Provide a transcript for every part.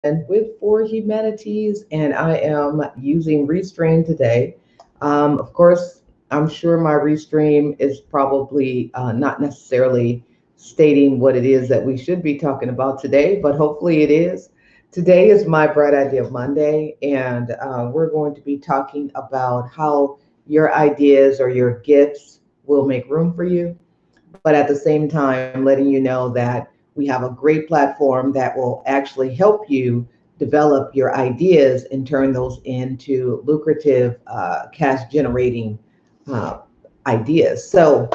with For Humanities, and I am using Restream today. Of course, I'm sure my Restream is probably not necessarily stating what it is that we should be talking about today, but hopefully it is. Today is my Bright Idea Monday, and we're going to be talking about how your ideas or your gifts will make room for you, but at the same time, letting you know that we have a great platform that will actually help you develop your ideas and turn those into lucrative cash generating uh, ideas. So,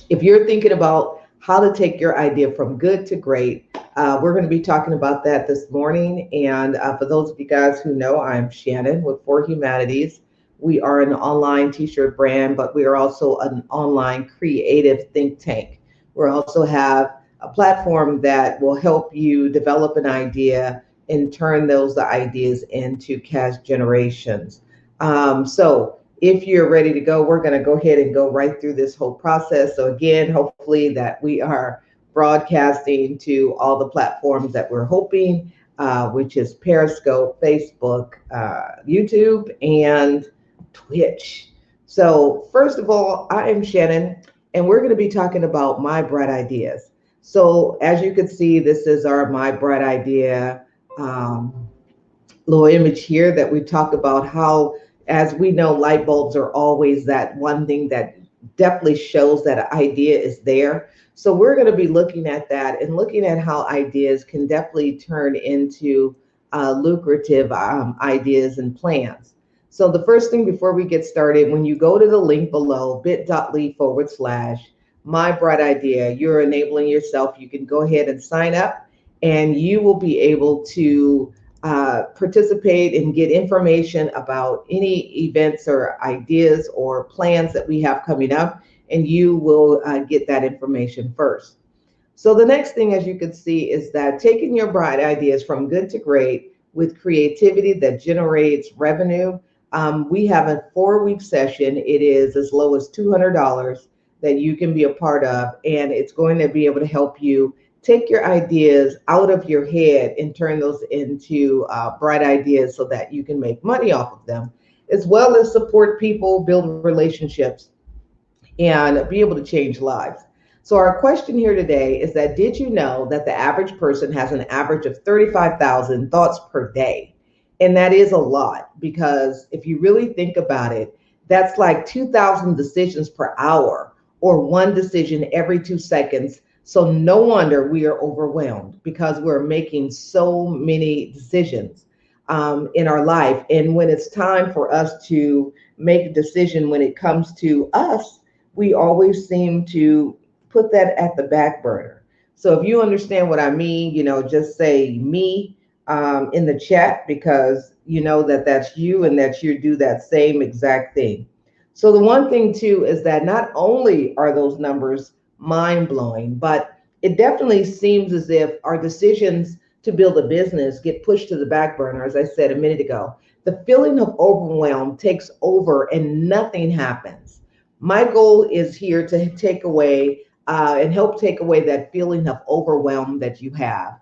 if you're thinking about how to take your idea from good to great, we're going to be talking about that this morning. And for those of you guys who know, I'm Shannon with For Humanities. We are an online t shirt brand, but we are also an online creative think tank. We also have a platform that will help you develop an idea and turn those ideas into cash generations. So, if you're ready to go, we're going to go ahead and go right through this whole process. So again, hopefully that we are broadcasting to all the platforms that we're hoping, which is Periscope, Facebook, YouTube, and Twitch. So first of all, I am Shannon, and we're going to be talking about my bright ideas. So as you can see, this is our my bright idea um, little image here that we talk about how, as we know, light bulbs are always that one thing that definitely shows that an idea is there. So we're going to be looking at that and looking at how ideas can definitely turn into lucrative ideas and plans. So the first thing before we get started, when you go to the link below, bit.ly/, my bright idea, you're enabling yourself. You can go ahead and sign up and you will be able to participate and get information about any events or ideas or plans that we have coming up, and you will get that information first. So the next thing, as you can see, is that taking your bright ideas from good to great with creativity that generates revenue. We have a 4 week session. It is as low as $200 that you can be a part of, and it's going to be able to help you take your ideas out of your head and turn those into bright ideas so that you can make money off of them, as well as support people, build relationships, and be able to change lives. So, our question here today is that did you know that the average person has an average of 35,000 thoughts per day? And that is a lot because if you really think about it, that's like 2,000 decisions per hour or one decision every 2 seconds. So, no wonder we are overwhelmed because we're making so many decisions in our life. And when it's time for us to make a decision when it comes to us, we always seem to put that at the back burner. So if you understand what I mean, just say me in the chat because you know that that's you and that you do that same exact thing. So the one thing too is that not only are those numbers mind blowing, but it definitely seems as if our decisions to build a business get pushed to the back burner, as I said a minute ago. The feeling of overwhelm takes over and nothing happens. My goal is here to take away and help take away that feeling of overwhelm that you have.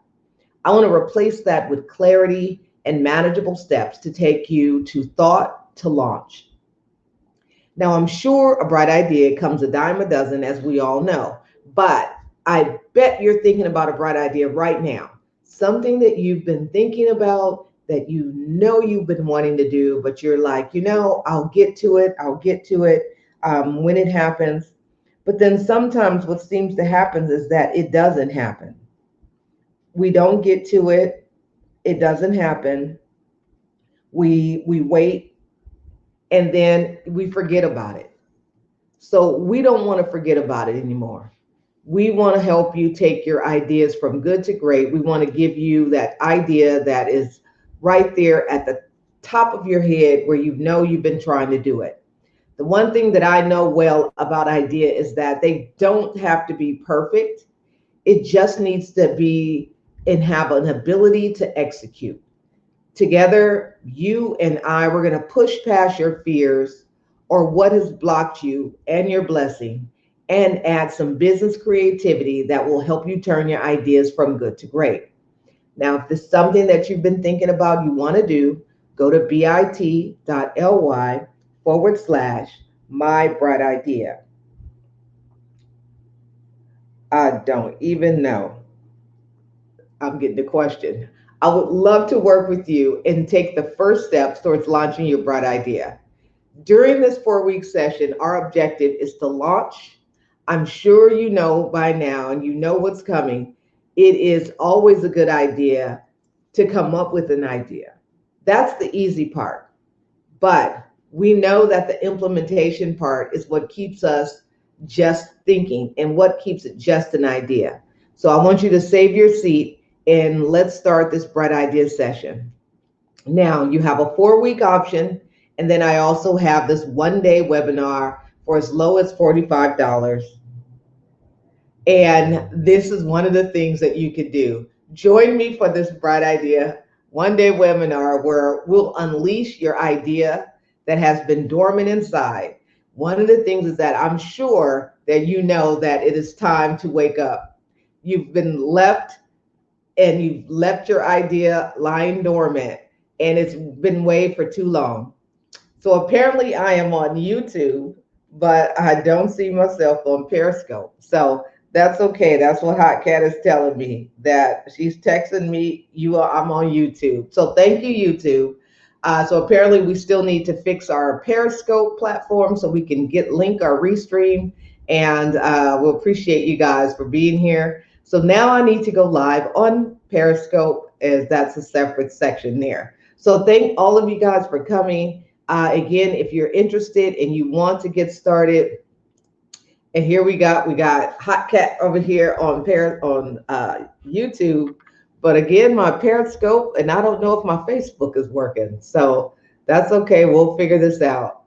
I want to replace that with clarity and manageable steps to take you to thought to launch. Now, I'm sure a bright idea comes a dime a dozen, as we all know, but I bet you're thinking about a bright idea right now. Something that you've been thinking about that you know you've been wanting to do, but you're like, I'll get to it. I'll get to it when it happens. But then sometimes what seems to happen is that it doesn't happen. We don't get to it. It doesn't happen. We wait and then we forget about it. So we don't want to forget about it anymore. We want to help you take your ideas from good to great. We want to give you that idea that is right there at the top of your head where you know you've been trying to do it. The one thing that I know well about idea is that they don't have to be perfect. It just needs to be and have an ability to execute. Together, you and I, we're going to push past your fears or what has blocked you and your blessing and add some business creativity that will help you turn your ideas from good to great. Now, if this is something that you've been thinking about, you want to do, go to bit.ly/my bright idea. I don't even know. I'm getting the question. I would love to work with you and take the first steps towards launching your bright idea. During this 4-week session, our objective is to launch. I'm sure you know by now and you know what's coming. It is always a good idea to come up with an idea. That's the easy part. But we know that the implementation part is what keeps us just thinking and what keeps it just an idea. So I want you to save your seat and let's start this bright idea session. Now you have a 4-week option, and then I also have this 1-day webinar for as low as $45. And this is one of the things that you could do. Join me for this bright idea 1-day webinar where we'll unleash your idea that has been dormant inside. One of the things is that I'm sure that you know that it is time to wake up. You've been left and you've left your idea lying dormant and it's been way for too long. So apparently I am on YouTube, but I don't see myself on Periscope. So that's okay. That's what Hot Cat is telling me, that she's texting me, I'm on YouTube. So thank you, YouTube. So apparently we still need to fix our Periscope platform so we can link our restream. And we'll appreciate you guys for being here. So now I need to go live on Periscope, as that's a separate section there. So thank all of you guys for coming. Again, if you're interested and you want to get started, and here we got Hot Cat over here on YouTube. But again, my Periscope, and I don't know if my Facebook is working. So that's okay. We'll figure this out.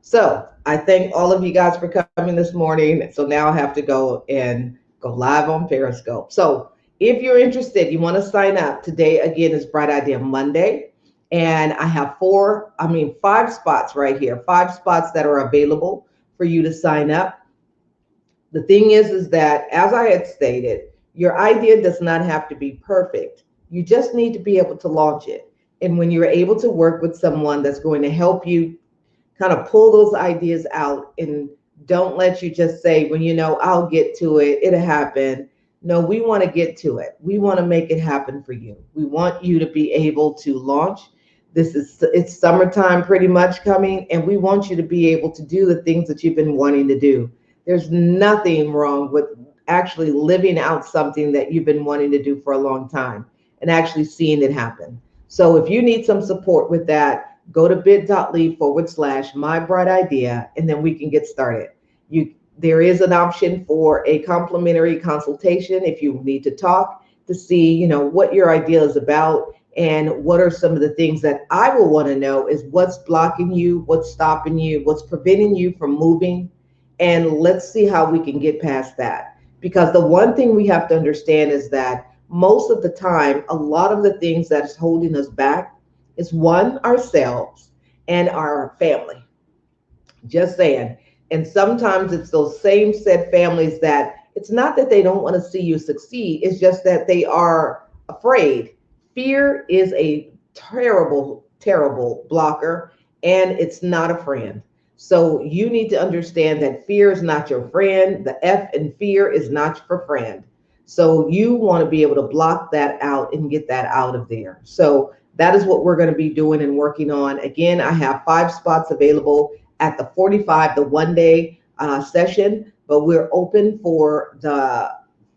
So I thank all of you guys for coming this morning. So now I have to go live on Periscope. So if you're interested, you want to sign up. Today, again, is Bright Idea Monday. And I have 5 spots right here, 5 spots that are available for you to sign up. The thing is that, as I had stated, your idea does not have to be perfect. You just need to be able to launch it. And when you're able to work with someone that's going to help you kind of pull those ideas out and don't let you just say, well, I'll get to it, it'll happen. No, we want to get to it. We want to make it happen for you. We want you to be able to launch. It's summertime pretty much coming, and we want you to be able to do the things that you've been wanting to do. There's nothing wrong with actually living out something that you've been wanting to do for a long time and actually seeing it happen. So if you need some support with that, go to bit.ly/my bright idea, and then we can get started. There is an option for a complimentary consultation if you need to talk to see, what your idea is about. And what are some of the things that I will want to know is what's blocking you, what's stopping you, what's preventing you from moving. And let's see how we can get past that. Because the one thing we have to understand is that most of the time, a lot of the things that is holding us back is one, ourselves and our family. Just saying. And sometimes it's those same said families that it's not that they don't want to see you succeed. It's just that they are afraid. Fear is a terrible, terrible blocker, and it's not a friend. So you need to understand that fear is not your friend. The F in fear is not your friend. So you want to be able to block that out and get that out of there. So that is what we're going to be doing and working on. Again, I have 5 spots available at the 1-day session, but we're open for the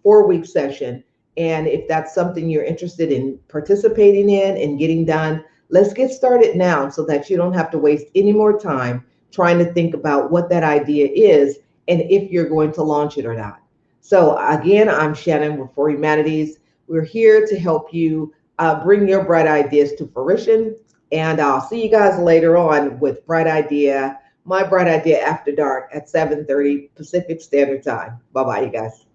4-week session. And if that's something you're interested in participating in and getting done, let's get started now so that you don't have to waste any more time trying to think about what that idea is and if you're going to launch it or not. So again, I'm Shannon with For Humanities. We're here to help you bring your bright ideas to fruition. And I'll see you guys later on with My Bright Idea After Dark at 7:30 Pacific Standard Time. Bye-bye, you guys.